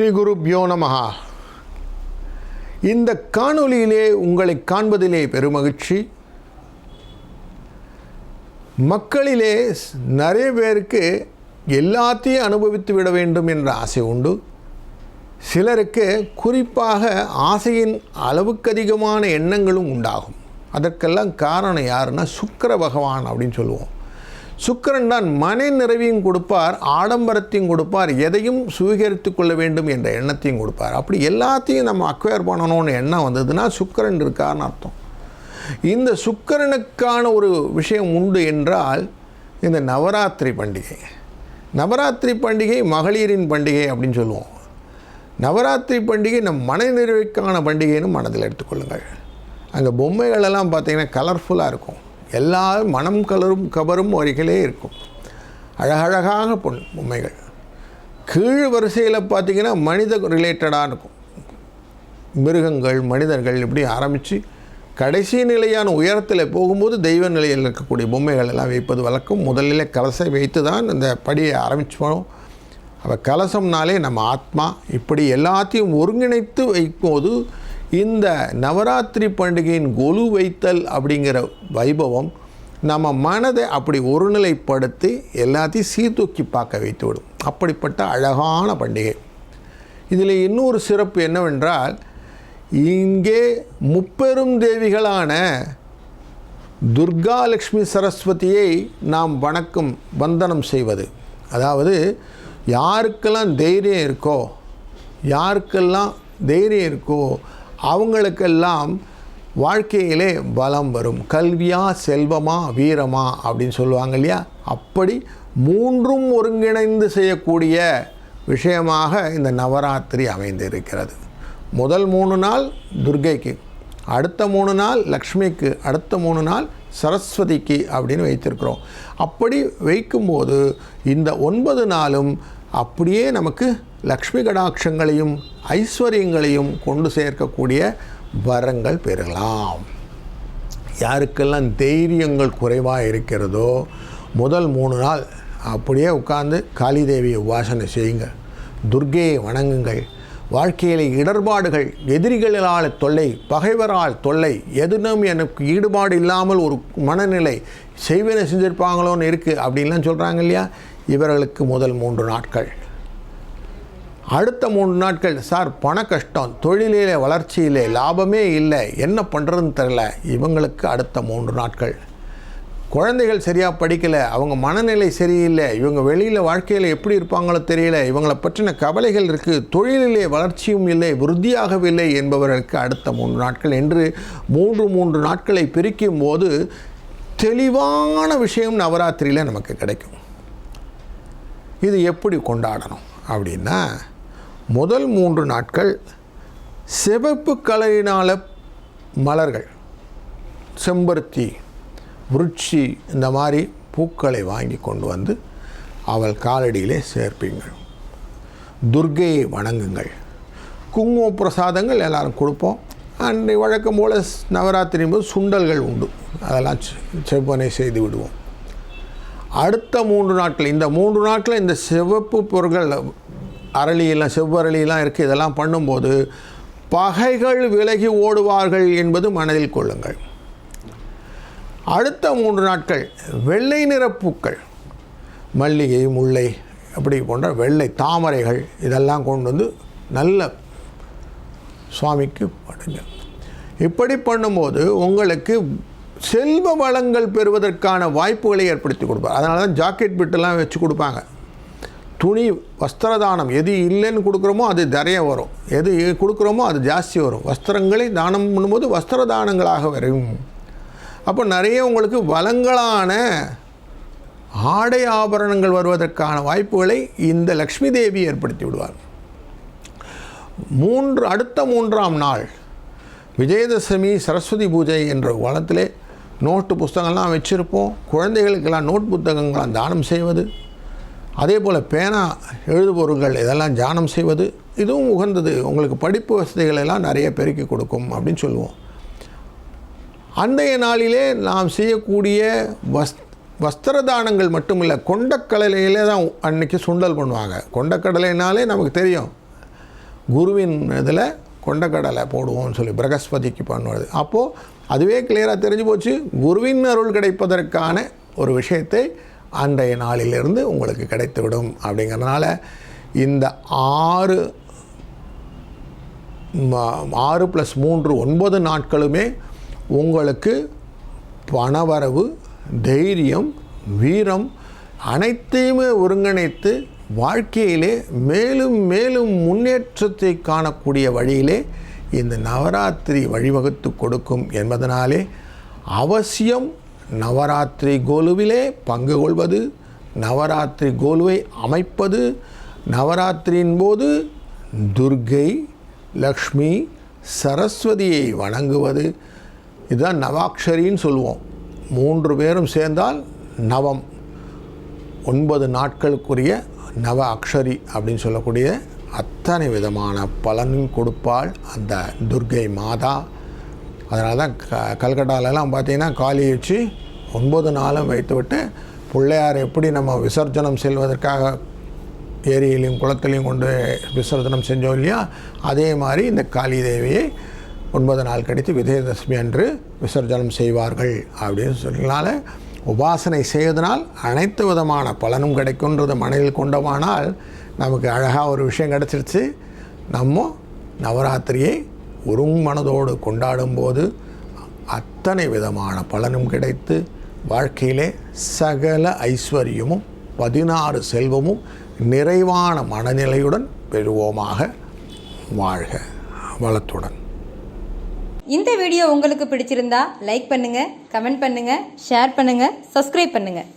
ஸ்ரீ குருப்யோ நமஹ. இந்த காணொளியிலே உங்களை காண்பதிலே பெருமகிழ்ச்சி. மக்களிலே நிறைய பேருக்கு எல்லாத்தையும் அனுபவித்து விட வேண்டும் என்ற ஆசை உண்டு. சிலருக்கு குறிப்பாக ஆசையின் அளவுக்கு அதிகமான எண்ணங்களும் உண்டாகும். அதற்கெல்லாம் காரணம் யாருன்னா சுக்கிர பகவான் அப்படின்னு சொல்லுவோம். சுக்கிரன் தான் மன நிறைவையும் கொடுப்பார், ஆடம்பரத்தையும் கொடுப்பார், எதையும் சுவீகரித்து கொள்ள வேண்டும் என்ற எண்ணத்தையும் கொடுப்பார். அப்படி எல்லாத்தையும் நம்ம அக்வயர் பண்ணணும்னு எண்ணம் வந்ததுன்னா சுக்கிரன் இருக்கார்னு அர்த்தம். இந்த சுக்கிரனுக்கான ஒரு விஷயம் உண்டு என்றால் இந்த நவராத்திரி பண்டிகை. நவராத்திரி பண்டிகை மகளிரின் பண்டிகை அப்படின்னு சொல்லுவோம். நவராத்திரி பண்டிகை நம் மன நிறைவுக்கான பண்டிகைன்னு மனதில் எடுத்துக்கொள்ளுங்கள். அங்கே பொம்மைகளெல்லாம் பார்த்திங்கன்னா கலர்ஃபுல்லாக இருக்கும். எல்லாரும் மனம் கவரும் வரிகளே இருக்கும். அழகழகாக பொம்மைகள். கீழ் வரிசையில் பார்த்திங்கன்னா மனித ரிலேட்டடாக இருக்கும். மிருகங்கள், மனிதர்கள் இப்படி ஆரம்பித்து கடைசி நிலையான உயரத்தில் போகும்போது தெய்வ நிலையில் இருக்கக்கூடிய பொம்மைகள் எல்லாம் வைப்பது வழக்கம். முதலில் கலசை வைத்து தான் இந்த படியை ஆரம்பிச்சோம். அப்போ கலசம்னாலே நம்ம ஆத்மா. இப்படி எல்லாத்தையும் ஒருங்கிணைத்து வைக்கும்போது இந்த நவராத்திரி பண்டிகையின் கொலு வைத்தல் அப்படிங்கிற வைபவம் நம்ம மனதை அப்படி ஒருநிலைப்படுத்தி எல்லாத்தையும் சீர்தூக்கி பார்க்க வைத்து விடும். அப்படிப்பட்ட அழகான பண்டிகை. இதில் இன்னொரு சிறப்பு என்னவென்றால், இங்கே முப்பெரும் தேவிகளான துர்கா லக்ஷ்மி சரஸ்வதியை நாம் வந்தனம் செய்வது. அதாவது யாருக்கெல்லாம் தைரியம் இருக்கோ அவங்களுக்கெல்லாம் வாழ்க்கையிலே பலம் வரும். கல்வியா, செல்வமா, வீரமா அப்படின்னு சொல்லுவாங்க இல்லையா? அப்படி மூன்றும் ஒருங்கிணைந்து செய்யக்கூடிய விஷயமாக இந்த நவராத்திரி அமைந்திருக்கிறது. முதல் 3 நாள் துர்கைக்கு, அடுத்த 3 நாள் லக்ஷ்மிக்கு, அடுத்த 3 நாள் சரஸ்வதிக்கு அப்படின்னு வைத்திருக்கிறோம். அப்படி வைக்கும்போது இந்த 9 நாளும் அப்படியே நமக்கு லக்ஷ்மி கடாட்சங்களையும் ஐஸ்வர்யங்களையும் கொண்டு சேர்க்கக்கூடிய வரங்கள் பெறலாம். யாருக்கெல்லாம் தைரியங்கள் குறைவாக இருக்கிறதோ முதல் 3 நாள் அப்படியே உட்கார்ந்து காளி தேவியை உபாசனை செய்யுங்க, துர்க்கையை வணங்குங்கள். வாழ்க்கையில் இடர்பாடுகள், எதிரிகளால் தொல்லை, பகைவரால் தொல்லை, எதுனும் எனக்கு ஈடுபாடு இல்லாமல் ஒரு மனநிலை, செய்வனை செஞ்சிருப்பாங்களோன்னு இருக்குது அப்படின்லாம் சொல்கிறாங்க இல்லையா? இவர்களுக்கு முதல் 3 நாட்கள். அடுத்த 3 நாட்கள், சார் பண கஷ்டம், தொழிலிலே வளர்ச்சியிலே லாபமே இல்லை, என்ன பண்ணுறதுன்னு தெரில, இவங்களுக்கு அடுத்த 3 நாட்கள். குழந்தைகள் சரியாக படிக்கலை, அவங்க மனநிலை சரியில்லை, இவங்க வெளியில் வாழ்க்கையில் எப்படி இருப்பாங்களோ தெரியல, இவங்களை பற்றின கவலைகள் இருக்குது, தொழிலிலே வளர்ச்சியும் இல்லை, விருத்தியாகவில்லை என்பவர்களுக்கு அடுத்த 3 நாட்கள் என்று 3 நாட்களை பிரிக்கும் போது தெளிவான விஷயம் நவராத்திரியில் நமக்கு கிடைக்கும். இது எப்படி கொண்டாடணும் அப்படின்னா, முதல் 3 நாட்கள் சிவப்பு கலரினால் மலர்கள், செம்பருத்தி, விருட்சி, இந்த மாதிரி பூக்களை வாங்கி கொண்டு வந்து அவள் காலடியிலே சேர்ப்பீங்கள். துர்க்கையை வணங்குங்கள். குங்கும பிரசாதங்கள் எல்லோரும் கொடுப்போம். அன்றைய வழக்கம் போல் நவராத்திரியும் போது சுண்டல்கள் உண்டு, அதெல்லாம் செவ்வனை செய்து விடுவோம். அடுத்த 3 நாட்கள், இந்த 3 நாட்கள் இந்த சிவப்பு பொருட்கள், அரளியெல்லாம், செவ்வரளியெல்லாம் இருக்குது, இதெல்லாம் பண்ணும்போது பகைகள் விலகி ஓடுவார்கள் என்பது மனதில் கொள்ளுங்கள். அடுத்த 3 நாட்கள் வெள்ளை நிற பூக்கள், மல்லிகை, முல்லை அப்படி போன்ற வெள்ளை தாமரைகள் இதெல்லாம் கொண்டு வந்து நல்ல சுவாமிக்கு பண்ணுங்க. இப்படி பண்ணும்போது உங்களுக்கு செல்வ வளங்கள் பெறுவதற்கான வாய்ப்புகளை ஏற்படுத்தி கொடுப்பார். அதனால தான் ஜாக்கெட் பிட்டெல்லாம் வச்சு கொடுப்பாங்க. துணி, வஸ்திரதானம், எது இல்லைன்னு கொடுக்குறோமோ அது நிறைய வரும், எது கொடுக்குறோமோ அது ஜாஸ்தி வரும். வஸ்திரங்களை தானம் பண்ணும்போது வஸ்திர தானங்களாக வரும். அப்போ நிறைய உங்களுக்கு வளங்களான ஆடை ஆபரணங்கள் வருவதற்கான வாய்ப்புகளை இந்த லக்ஷ்மி தேவி ஏற்படுத்தி விடுவார். அடுத்த 3ஆம் நாள் விஜயதசமி, சரஸ்வதி பூஜை என்ற வளத்திலே நோட்டு புத்தகங்கள்லாம் வச்சுருப்போம். குழந்தைகளுக்கெல்லாம் நோட் புத்தகங்கள்லாம் தானம் செய்வது, அதே போல் பேனா, எழுதுபொருட்கள் இதெல்லாம் தானம் செய்வது, இதுவும் உகந்தது. உங்களுக்கு படிப்பு வசதிகளெல்லாம் நிறைய பெருக்கி கொடுக்கும் அப்படின்னு சொல்லுவோம். அன்றைய நாளிலே நாம் செய்யக்கூடிய வஸ்திர தானங்கள் மட்டும் இல்லை, கொண்டக்கடலையிலே தான் அன்றைக்கி சுண்டல் பண்ணுவாங்க. கொண்டக்கடலைனாலே நமக்கு தெரியும், குருவின் இதில் கொண்டக்கடலை போடுவோம்னு சொல்லி பிரகஸ்பதிக்கு பண்ணுவது. அப்போது அதுவே கிளியராக தெரிஞ்சு போச்சு, குருவின் அருள் கிடைப்பதற்கான ஒரு விஷயத்தை அன்றைய நாளிலிருந்து உங்களுக்கு கிடைத்துவிடும். அப்படிங்கிறதுனால இந்த 6 + 3 9 நாட்களுமே உங்களுக்கு பணவரவு, தைரியம், வீரம் அனைத்தையுமே ஒருங்கிணைத்து வாழ்க்கையிலே மேலும் மேலும் முன்னேற்றத்தை காணக்கூடிய வழியிலே இந்த நவராத்திரி வழிவகுத்து கொடுக்கும் என்பதனாலே அவசியம் நவராத்திரி கோலுவிலே பங்கு கொள்வது, நவராத்திரி கோலுவை அமைப்பது, நவராத்திரியின் போது துர்க்கை, லக்ஷ்மி, சரஸ்வதியை வணங்குவது. இதுதான் நவாக்ஷரின்னு சொல்லுவோம். 3 பேரும் சேர்ந்தால் நவம், 9 நாட்களுக்குரிய நவ அக்ஷரி அப்படின்னு சொல்லக்கூடிய அத்தனை விதமான பலனும் கொடுப்பாள் அந்த துர்க்கை மாதா. அதனால தான் கல்கட்டாலெல்லாம் பார்த்திங்கன்னா காளி வச்சு 9 நாளும் வைத்துவிட்டு பிள்ளையார் எப்படி நம்ம விசர்ஜனம் செல்வதற்காக ஏரியிலையும் குளத்திலையும் கொண்டு விசர்ஜனம் செஞ்சோம் இல்லையா, அதே மாதிரி இந்த காளி தேவியை 9 நாள் கழித்து விஜயதசமி அன்று விசர்ஜனம் செய்வார்கள் அப்படின்னு சொல்லினால உபாசனை செய்வதனால் அனைத்து விதமான பலனும் கிடைக்கும்ன்றதை மனதில் கொண்டோமானால் நமக்கு அழகாக ஒரு விஷயம் கிடச்சிருச்சு. நம்ம நவராத்திரியை ஒரு மனதோடு கொண்டாடும்போது அத்தனை விதமான பலனும் கிடைத்து வாழ்க்கையிலே சகல ஐஸ்வர்யமும் 16 செல்வமும் நிறைவான மனநிலையுடன் பெறுவோமாக. வாழ்க வளத்துடன். இந்த வீடியோ உங்களுக்கு பிடிச்சிருந்தா லைக் பண்ணுங்கள், கமெண்ட் பண்ணுங்கள், ஷேர் பண்ணுங்கள், சப்ஸ்கிரைப் பண்ணுங்கள்.